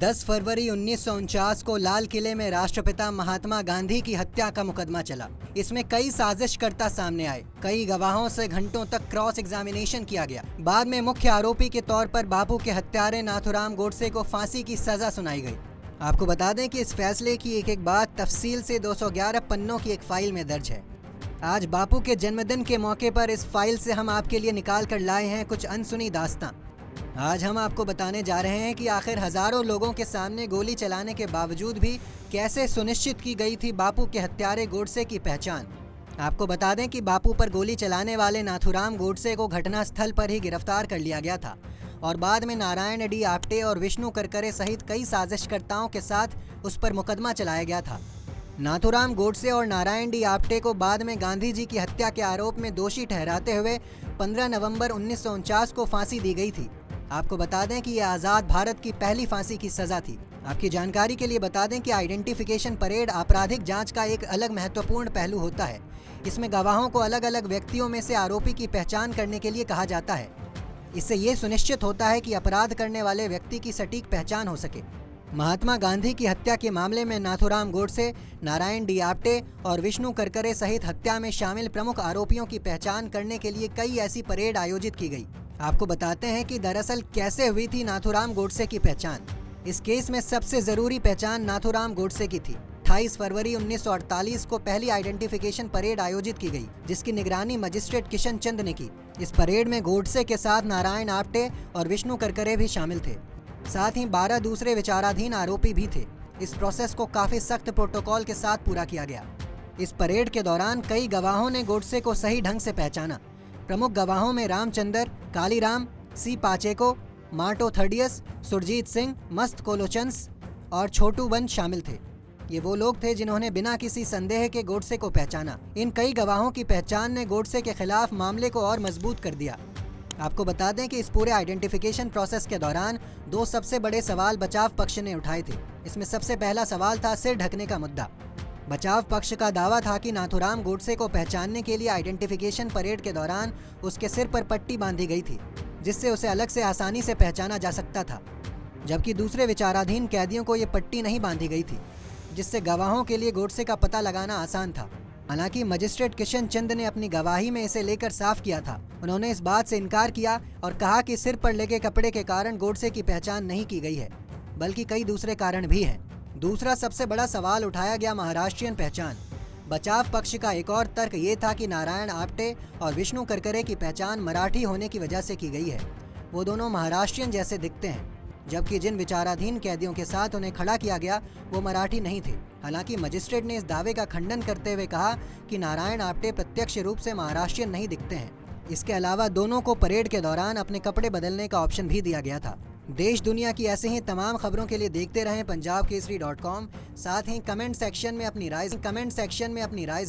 10 फरवरी 1949 को लाल किले में राष्ट्रपिता महात्मा गांधी की हत्या का मुकदमा चला। इसमें कई साजिशकर्ता सामने आए। कई गवाहों से घंटों तक क्रॉस एग्जामिनेशन किया गया। बाद में मुख्य आरोपी के तौर पर बापू के हत्यारे नाथूराम गोडसे को फांसी की सजा सुनाई गई। आपको बता दें कि इस फैसले की एक एक बात तफसील से 211 पन्नों की एक फाइल में दर्ज है। आज बापू के जन्मदिन के मौके पर इस फाइल से हम आपके लिए निकाल कर लाए हैं कुछ अनसुनी दास्तां। आज हम आपको बताने जा रहे हैं कि आखिर हजारों लोगों के सामने गोली चलाने के बावजूद भी कैसे सुनिश्चित की गई थी बापू के हत्यारे गोडसे की पहचान। आपको बता दें कि बापू पर गोली चलाने वाले नाथूराम गोडसे को घटनास्थल पर ही गिरफ्तार कर लिया गया था और बाद में नारायण डी आप्टे और विष्णु करकरे सहित कई साजिशकर्ताओं के साथ उस पर मुकदमा चलाया गया था। नाथूराम गोडसे और नारायण डी आप्टे को बाद में गांधी जी की हत्या के आरोप में दोषी ठहराते हुए 15 नवंबर 1949 को फांसी दी गई थी। आपको बता दें कि यह आज़ाद भारत की पहली फांसी की सज़ा थी। आपकी जानकारी के लिए बता दें कि आइडेंटिफिकेशन परेड आपराधिक जांच का एक अलग महत्वपूर्ण पहलू होता है। इसमें गवाहों को अलग अलग व्यक्तियों में से आरोपी की पहचान करने के लिए कहा जाता है। इससे ये सुनिश्चित होता है कि अपराध करने वाले व्यक्ति की सटीक पहचान हो सके। महात्मा गांधी की हत्या के मामले में नाथूराम गोडसे, नारायण डी आप्टे और विष्णु करकरे सहित हत्या में शामिल प्रमुख आरोपियों की पहचान करने के लिए कई ऐसी परेड आयोजित की गई। आपको बताते हैं कि दरअसल कैसे हुई थी नाथूराम गोडसे की पहचान। इस केस में सबसे जरूरी पहचान नाथूराम गोडसे की थी। 28 फरवरी 1948 को पहली आइडेंटिफिकेशन परेड आयोजित की गई, जिसकी निगरानी मजिस्ट्रेट किशन चंद ने की। इस परेड में गोडसे के साथ नारायण आप्टे और विष्णु करकरे भी शामिल थे। साथ ही 12 दूसरे विचाराधीन आरोपी भी थे। इस प्रोसेस को काफी सख्त प्रोटोकॉल के साथ पूरा किया गया। इस परेड के दौरान कई गवाहों ने गोडसे को सही ढंग से पहचाना। प्रमुख गवाहों में रामचंदर, कालीराम, सी पाचेको, मार्टो थर्डियस, सुरजीत सिंह, मस्त कोलोचंस और छोटू बंद शामिल थे। ये वो लोग थे जिन्होंने बिना किसी संदेह के गोडसे को पहचाना। इन कई गवाहों की पहचान ने गोडसे के खिलाफ मामले को और मजबूत कर दिया। आपको बता दें कि इस पूरे आइडेंटिफिकेशन प्रोसेस के दौरान दो सबसे बड़े सवाल बचाव पक्ष ने उठाए थे। इसमें सबसे पहला सवाल था सिर ढकने का मुद्दा। बचाव पक्ष का दावा था कि नाथूराम गोडसे को पहचानने के लिए आइडेंटिफिकेशन परेड के दौरान उसके सिर पर पट्टी बांधी गई थी, जिससे उसे अलग से आसानी से पहचाना जा सकता था। जबकि दूसरे विचाराधीन कैदियों को ये पट्टी नहीं बांधी गई थी, जिससे गवाहों के लिए गोडसे का पता लगाना आसान था। हालांकि मजिस्ट्रेट किशन चंद ने अपनी गवाही में इसे लेकर साफ किया था। उन्होंने इस बात से इनकार किया और कहा कि सिर पर लगे कपड़े के कारण गोडसे की पहचान नहीं की गई है, बल्कि कई दूसरे कारण भी हैं। दूसरा सबसे बड़ा सवाल उठाया गया महाराष्ट्रियन पहचान। बचाव पक्ष का एक और तर्क ये था कि नारायण आप्टे और विष्णु करकरे की पहचान मराठी होने की वजह से की गई है। वो दोनों महाराष्ट्रियन जैसे दिखते हैं, जबकि जिन विचाराधीन कैदियों के साथ उन्हें खड़ा किया गया वो मराठी नहीं थे। हालांकि मजिस्ट्रेट ने इस दावे का खंडन करते हुए कहा कि नारायण आप्टे प्रत्यक्ष रूप से महाराष्ट्रियन नहीं दिखते हैं। इसके अलावा दोनों को परेड के दौरान अपने कपड़े बदलने का ऑप्शन भी दिया गया था। देश दुनिया की ऐसे ही तमाम खबरों के लिए देखते रहें पंजाबकेसरी.com। साथ ही कमेंट सेक्शन में अपनी राय